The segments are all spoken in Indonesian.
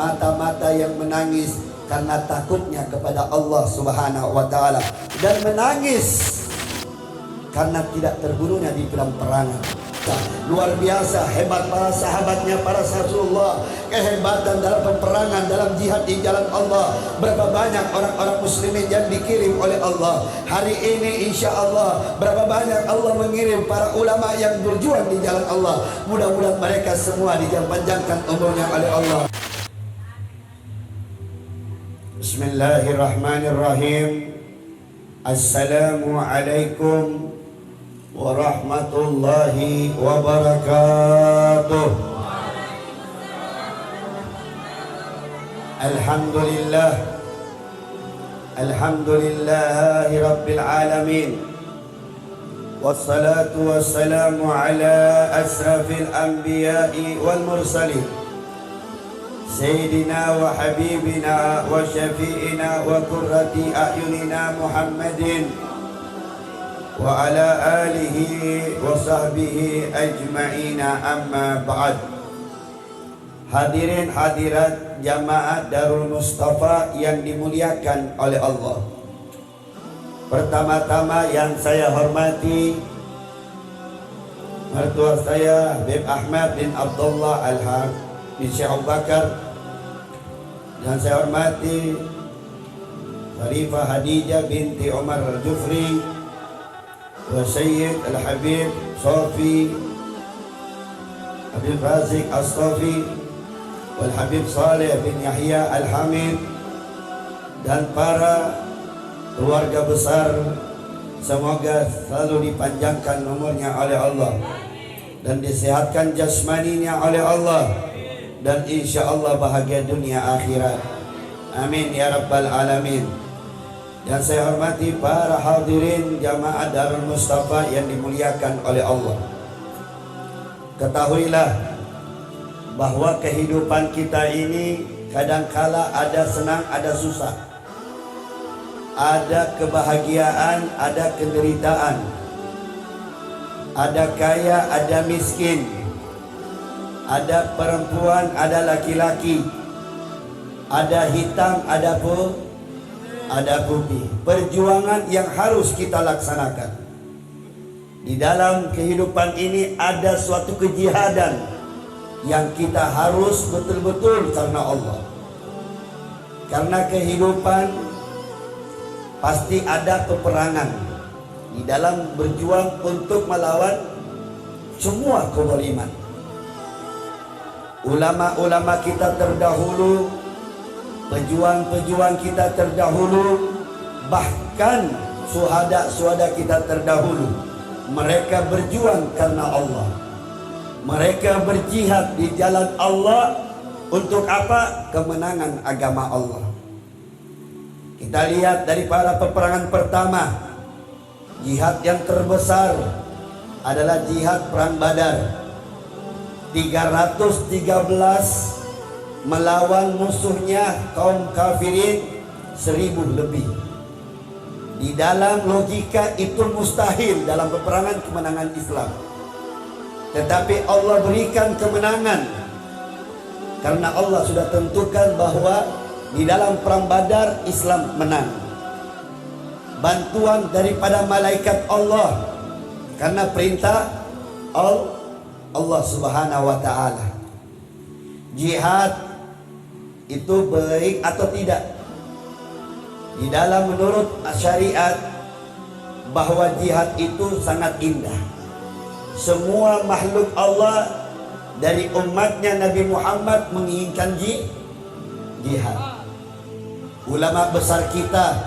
mata-mata yang menangis karena takutnya kepada Allah Subhanahu wa taala, dan menangis karena tidak terbunuhnya di dalam peperangan. Luar biasa hebat para sahabatnya, para Rasulullah, kehebatan dalam peperangan, dalam jihad di jalan Allah. Berapa banyak orang-orang muslimin yang dikirim oleh Allah. Hari ini insya Allah berapa banyak Allah mengirim para ulama yang berjuang di jalan Allah. Mudah-mudahan mereka semua dipanjangkan umurnya oleh Allah. Bismillahirrahmanirrahim. Assalamualaikum warahmatullahi wabarakatuh. Alhamdulillah, alhamdulillahi rabbil alamin, wassalatu wassalamu ala asrafil anbiya'i wal mursalin, sayyidina wa habibina wa syafi'ina wa qurrati a'yunina Muhammadin wa ala alihi wa sahbihi ajma'ina, amma ba'd. Hadirin hadirat jamaah Darul Mustafa yang dimuliakan oleh Allah. Pertama-tama yang saya hormati mertua saya Habib Ahmad bin Abdullah Al-Haq bin Syekh Abu Bakar, dan saya hormati Khalifah Khadijah binti Umar Al-Jufri wa Sayyid Al-Habib Sofi Habib Razik As-Sofi wal Habib Saleh bin Yahya Al-Hamid, dan para keluarga besar, semoga selalu dipanjangkan umurnya oleh Allah dan disehatkan jasmaninya oleh Allah, dan insya Allah bahagia dunia akhirat. Amin ya rabbal alamin. Dan saya hormati para hadirin jamaah Darul Mustafa yang dimuliakan oleh Allah. Ketahuilah bahwa kehidupan kita ini kadangkala ada senang, ada susah, ada kebahagiaan, ada penderitaan, ada kaya, ada miskin, ada perempuan, ada laki-laki, ada hitam, ada putih. Perjuangan yang harus kita laksanakan. Di dalam kehidupan ini ada suatu kejihadan yang kita harus betul-betul karena Allah. Karena kehidupan pasti ada peperangan di dalam berjuang untuk melawan semua kezaliman. Ulama-ulama kita terdahulu, pejuang-pejuang kita terdahulu, bahkan syuhada-syuhada kita terdahulu, mereka berjuang karena Allah. Mereka berjihad di jalan Allah untuk apa? Kemenangan agama Allah. Kita lihat dari para peperangan pertama, jihad yang terbesar adalah jihad perang Badar. 313 melawan musuhnya kaum kafirin 1000 lebih. Di dalam logika itu mustahil dalam peperangan kemenangan Islam. Tetapi Allah berikan kemenangan karena Allah sudah tentukan bahwa di dalam perang Badar Islam menang. Bantuan daripada malaikat Allah karena perintah Allah Subhanahu wa taala. Jihad itu baik atau tidak? Di dalam menurut syariat bahwa jihad itu sangat indah. Semua makhluk Allah dari umatnya Nabi Muhammad menginginkan jihad. Ulama besar kita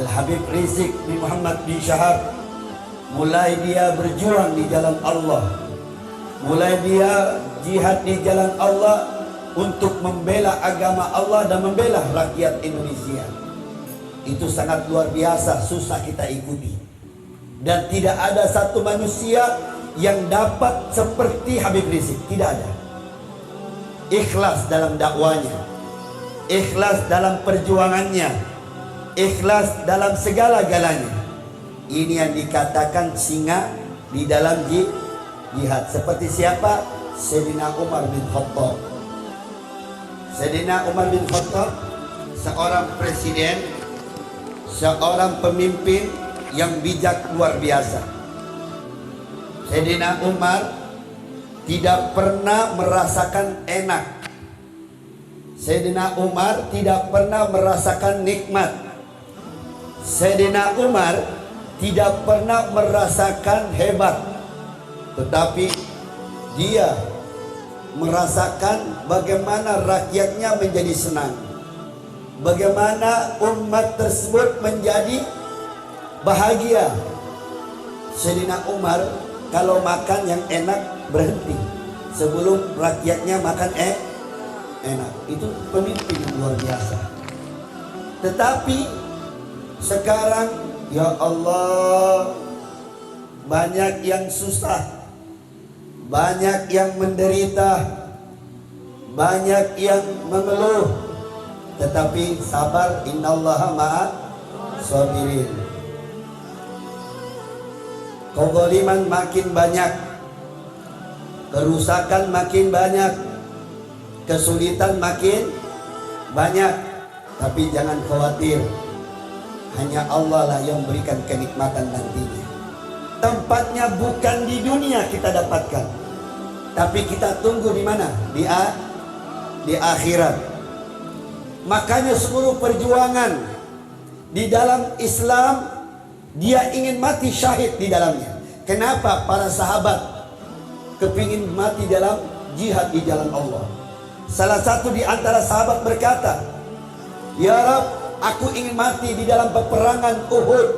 Al-Habib Rizik bin Muhammad bin Syahab, mulai dia berjuang di jalan Allah, mulai dia jihad di jalan Allah untuk membela agama Allah dan membela rakyat Indonesia. Itu sangat luar biasa, susah kita ikuti. Dan tidak ada satu manusia yang dapat seperti Habib Rizik, tidak ada. Ikhlas dalam dakwanya, ikhlas dalam perjuangannya, ikhlas dalam segala-galanya. Ini yang dikatakan singa di dalam jihad. Seperti siapa? Sayyidina Umar bin Khattab. Sayyidina Umar bin Khattab, seorang presiden, seorang pemimpin yang bijak luar biasa. Sayyidina Umar tidak pernah merasakan enak. Sayyidina Umar tidak pernah merasakan nikmat. Sayyidina Umar tidak pernah merasakan hebat, tetapi dia merasakan bagaimana rakyatnya menjadi senang, bagaimana umat tersebut menjadi bahagia. Sayyidina Umar kalau makan yang enak berhenti sebelum rakyatnya makan enak. Itu pemimpin yang luar biasa. Tetapi sekarang, ya Allah, banyak yang susah, banyak yang menderita, banyak yang mengeluh, tetapi sabar, innallaha ma'as sabirin. Kezaliman makin banyak, kerusakan makin banyak, kesulitan makin banyak, tapi jangan khawatir, hanya Allah lah yang berikan kenikmatan nantinya. Tempatnya bukan di dunia kita dapatkan, tapi kita tunggu di mana? Di akhirat. Makanya seluruh perjuangan di dalam Islam, dia ingin mati syahid di dalamnya. Kenapa para sahabat kepingin mati dalam jihad di jalan Allah? Salah satu di antara sahabat berkata, "Ya Rab, aku ingin mati di dalam peperangan Uhud."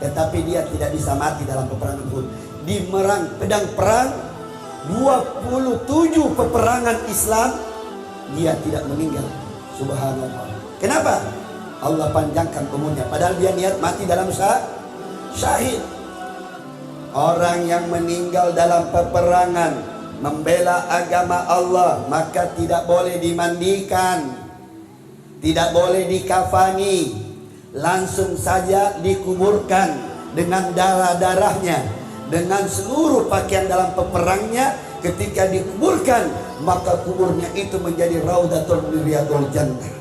Tetapi dia tidak bisa mati dalam peperangan Uhud. Di pedang perang 27 peperangan Islam, dia tidak meninggal. Subhanallah. Kenapa? Allah panjangkan umurnya, padahal dia niat mati dalam syahid. Orang yang meninggal dalam peperangan membela agama Allah, maka tidak boleh dimandikan, tidak boleh dikafani, langsung saja dikuburkan dengan darah-darahnya, dengan seluruh pakaian dalam peperangnya. Ketika dikuburkan, maka kuburnya itu menjadi Raudatul min Riyadul Jannah.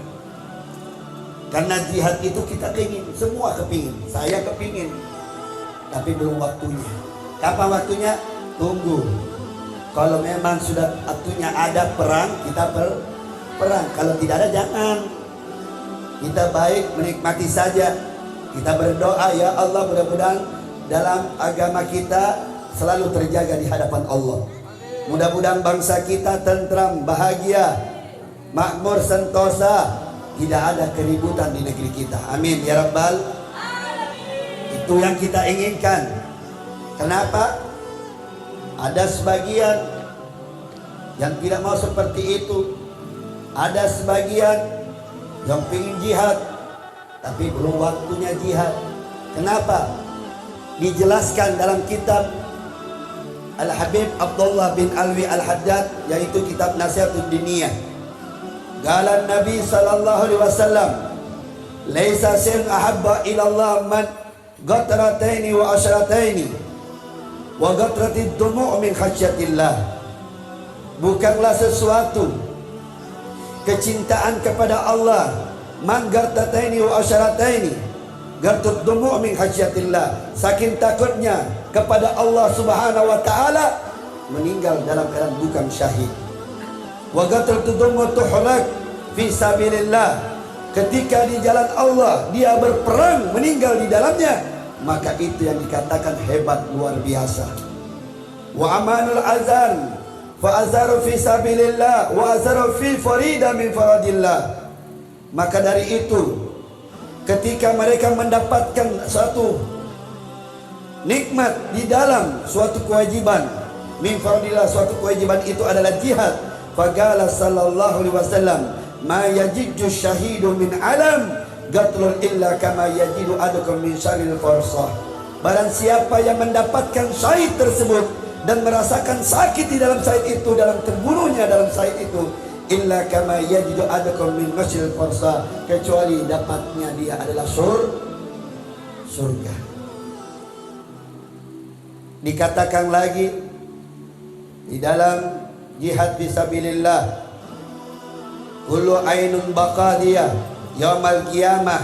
Karena jihad itu kita kepingin, semua kepingin, saya kepingin, tapi belum waktunya. Kapan waktunya? Tunggu. Kalau memang sudah waktunya ada perang, kita perang. Kalau tidak ada, jangan. Kita baik menikmati saja. Kita berdoa, ya Allah, mudah-mudahan dalam agama kita selalu terjaga di hadapan Allah. Mudah-mudahan bangsa kita tentram, bahagia, makmur, sentosa, tidak ada keributan di negeri kita. Amin ya Rabbal. Itu yang kita inginkan. Kenapa? Ada sebagian yang tidak mau seperti itu. Ada sebagian yang ingin jihad, tapi belum waktunya jihad. Kenapa? Dijelaskan dalam kitab Al-Habib Abdullah bin Alwi Al-Haddad, yaitu kitab Nasihatul Diniyah. Qala Nabi sallallahu alaihi wasallam, "Laisa sin ahabba ila Allah man qatrataini wa asharataini wa qatratid dumu' min khasyatillah." Bukanlah sesuatu kecintaan kepada Allah man qatrataini wa asharataini qatrat dumu' min khasyatillah, saking takutnya kepada Allah Subhanahu wa taala, meninggal dalam keadaan bukan syahid. Wa qatratud dumu' tuhlak fi sabilillah, ketika di jalan Allah dia berperang meninggal di dalamnya, maka itu yang dikatakan hebat luar biasa. Wa amanul azan fa azaru fi sabilillah wa azaru fi farida min faradillah. Maka dari itu, ketika mereka mendapatkan suatu nikmat di dalam suatu kewajiban min faradillah, suatu kewajiban itu adalah jihad, faqala sallallahu alaihi wasallam, "Ma yajiddu syahidu min alam gatlul illa kama yajidu adukum min syarril farsah." Barang siapa yang mendapatkan syahid tersebut dan merasakan sakit di dalam syahid itu, dalam terbunuhnya dalam syahid itu, illa kama yajidu adukum min syarril farsah, kecuali dapatnya dia adalah surga. Dikatakan lagi di dalam jihad fisabilillah, kullu ainun baqadiyah yaumal qiyamah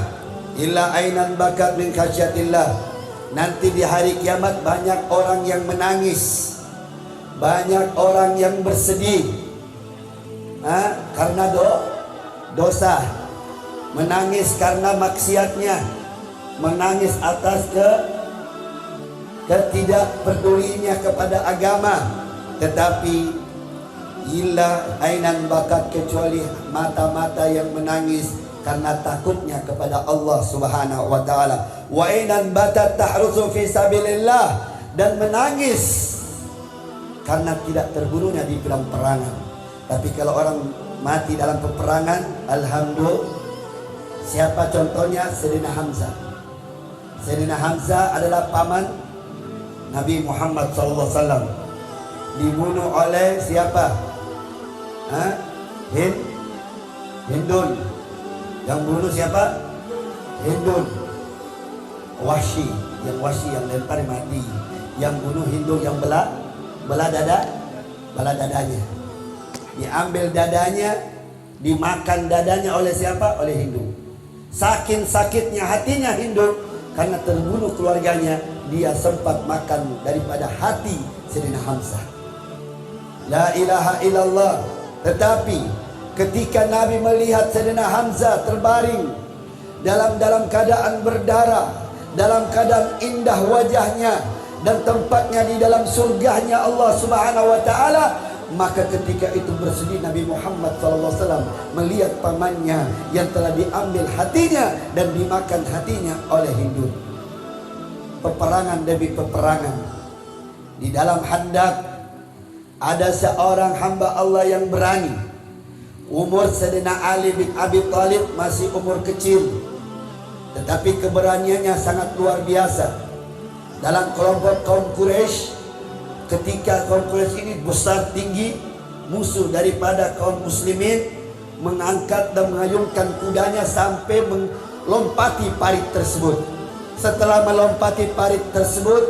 illa ainan bakat min khasyatillah. Nanti di hari kiamat banyak orang yang menangis, banyak orang yang bersedih karena dosa, menangis karena maksiatnya, menangis atas ketidakpedulinya kepada agama. Tetapi illa ainan bakat, kecuali mata-mata yang menangis karena takutnya kepada Allah Subhanahu wa taala. Wa ainan batat tahrusu fi sabilillah, dan menangis karena tidak terbunuhnya di dalam peperangan. Tapi kalau orang mati dalam peperangan, alhamdulillah. Siapa contohnya? Sayyidina Hamzah. Sayyidina Hamzah adalah paman Nabi Muhammad SAW. Dibunuh oleh siapa? Hindun. Yang bunuh siapa? Hindun. Wahsy yang lempar mati. Yang bunuh Hindun, yang belah dadanya. Diambil dadanya, dimakan dadanya oleh siapa? Oleh Hindun. Saking sakitnya hatinya Hindun karena terbunuh keluarganya, dia sempat makan daripada hati Sayyidina Hamzah. La ilaha illallah. Tetapi ketika Nabi melihat Sayyidina Hamzah terbaring dalam keadaan berdarah, dalam keadaan indah wajahnya dan tempatnya di dalam surganya Allah Subhanahu wa taala, maka ketika itu bersedih Nabi Muhammad SAW melihat pamannya yang telah diambil hatinya dan dimakan hatinya oleh Hindun. Peperangan demi peperangan. Di dalam Handak ada seorang hamba Allah yang berani. Umur Sayyidina Ali bin Abi Thalib masih umur kecil, tetapi keberaniannya sangat luar biasa. Dalam kelompok kaum Quraisy, ketika kaum Quraisy ini besar tinggi, musuh daripada kaum muslimin mengangkat dan mengayunkan kudanya sampai melompati parit tersebut. Setelah melompati parit tersebut,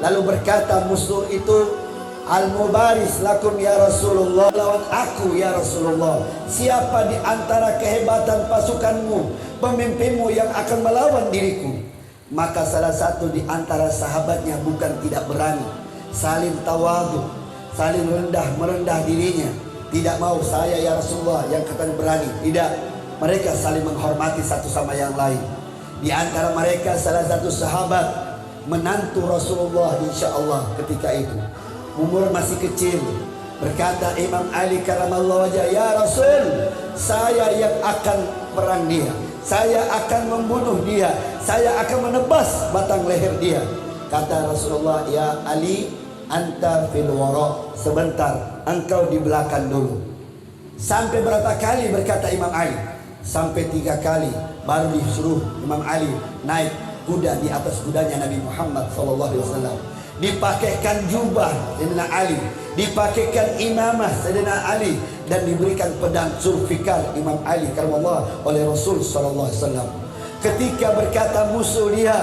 lalu berkata musuh itu, Al-Mubaris lakum ya Rasulullah, lawan aku ya Rasulullah. Siapa di antara kehebatan pasukanmu, pemimpinmu yang akan melawan diriku? Maka salah satu di antara sahabatnya bukan tidak berani, saling tawadhu, saling merendah dirinya. Tidak mau saya ya Rasulullah yang katanya berani. Tidak, mereka saling menghormati satu sama yang lain. Di antara mereka salah satu sahabat menantu Rasulullah insyaallah ketika itu, umur masih kecil, berkata Imam Ali karamallahu wajah, ya Rasul, saya yang akan perang dia, saya akan membunuh dia, saya akan menebas batang leher dia. Kata Rasulullah, ya Ali, anta fil wara, sebentar, engkau di belakang dulu. Sampai berapa kali berkata Imam Ali? Sampai 3 kali baru disuruh Imam Ali naik kuda di atas kudanya Nabi Muhammad SAW. Dipakaikan jubah Sayyidina Ali, dipakaikan imamah Sayyidina Ali, dan diberikan pedang Zulfikar Imam Ali karamallahu oleh Rasul sallallahu alaihi wasallam. Ketika berkata musuh dia,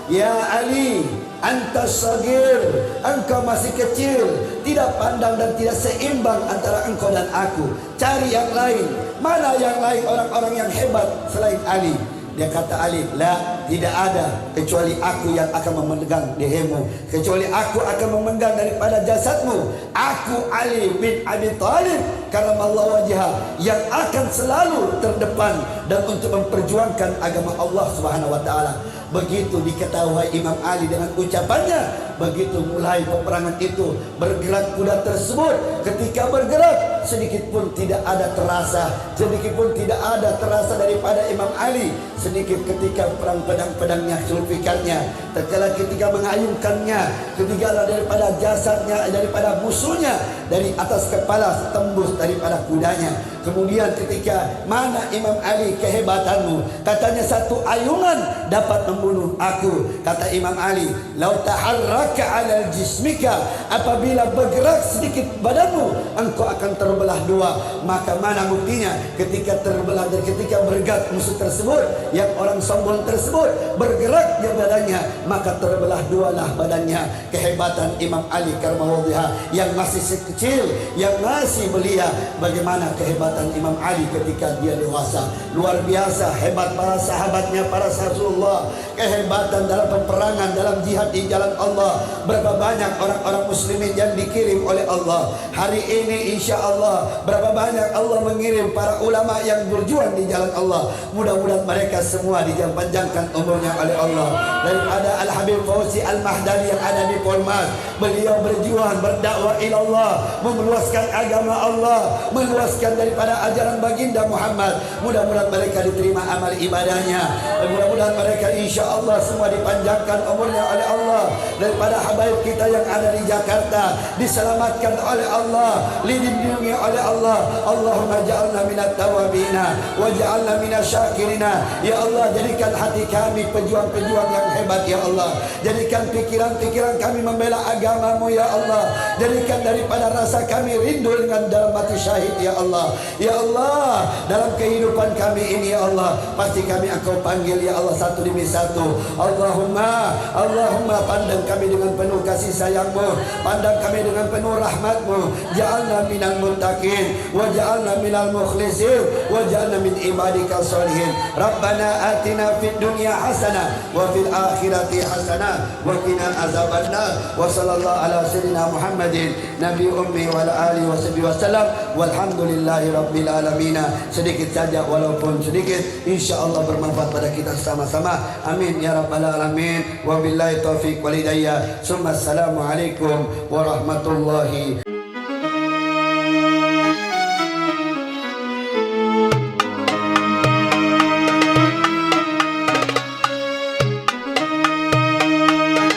ya Ali, anta sagir, engkau masih kecil, tidak pandang dan tidak seimbang antara engkau dan aku. Cari yang lain. Mana yang lain orang-orang yang hebat selain Ali? Dia kata Ali, la, tidak ada kecuali aku yang akan memegang lehermu, kecuali aku akan memegang daripada jasadmu. Aku Ali bin Abi Thalib karamallahu wajhah yang akan selalu terdepan dan untuk memperjuangkan agama Allah Subhanahu wa taala. Begitu diketahui Imam Ali dengan ucapannya, begitu mulai peperangan itu bergerak kuda tersebut. Ketika bergerak, sedikit pun tidak ada terasa, sedikit pun tidak ada terasa daripada Imam Ali. Sedikit ketika perang pedang-pedangnya, Zulfikarnya, terkala ketika mengayunkannya, ketika daripada jasadnya, daripada musuhnya, dari atas kepala tembus daripada kudanya. Kemudian ketika mana Imam Ali kehebatanmu? Katanya satu ayungan dapat membunuh aku. Kata Imam Ali, lau taharraka ala jismika, apabila bergerak sedikit badanmu, engkau akan terbelah dua. Maka mana buktinya? Ketika terbelah dan ketika bergerak musuh tersebut, yang orang sombong tersebut bergeraknya badannya, maka terbelah dualah badannya. Kehebatan Imam Ali karamallahu wajhah yang masih kecil, yang masih belia, bagaimana kehebatan kehebatan Imam Ali ketika dia dewasa. Luar biasa hebat para sahabatnya, para Rasulullah. Kehebatan dalam peperangan, dalam jihad di jalan Allah. Berapa banyak orang-orang muslimin yang dikirim oleh Allah. Hari ini insya Allah berapa banyak Allah mengirim para ulama yang berjuang di jalan Allah. Mudah-mudahan mereka semua dipanjangkan umurnya oleh Allah. Daripada Al-Habib Fauzi Al-Mahdali yang ada di Polmas, beliau berjuang berdakwah ilallah, meluaskan agama Allah, meluaskan daripada ajaran baginda Muhammad. Mudah-mudahan mereka diterima amal ibadahnya, dan mudah-mudahan mereka insya Allah semua dipanjangkan umurnya oleh Allah. Daripada habaib kita yang ada di Jakarta diselamatkan oleh Allah, dilindungi oleh Allah. Allahumma ja'alna minat tawabina wa ja'alna minas syakirina. Ya Allah, jadikan hati kami pejuang-pejuang yang hebat ya Allah. Jadikan pikiran-pikiran kami membela agamamu ya Allah. Jadikan daripada rasa kami rindu dengan dalam mati syahid ya Allah. Ya Allah, dalam kehidupan kami ini ya Allah, pasti kami Engkau panggil ya Allah satu demi satu. Allahumma pandang kami dengan penuh kasih sayang-Mu, pandang kami dengan penuh rahmat-Mu. Ja'alna minal muttaqin wa ja'alna minal mukhlisin wa ja'alna min ibadika sholihin. Rabbana atina fid dunya hasanah wa fil akhirati hasanah wa qina azabannar. Wa sallallahu ala sayyidina Muhammadin nabi ummi wa ala alihi wasallam. Walhamdulillahi rabbil alamin. Sedikit saja walaupun sedikit, insyaallah bermanfaat pada kita sama-sama. Amin ya rabbal alamin. Wabillahi taufiq wal hidayah. Assalamualaikum warahmatullahi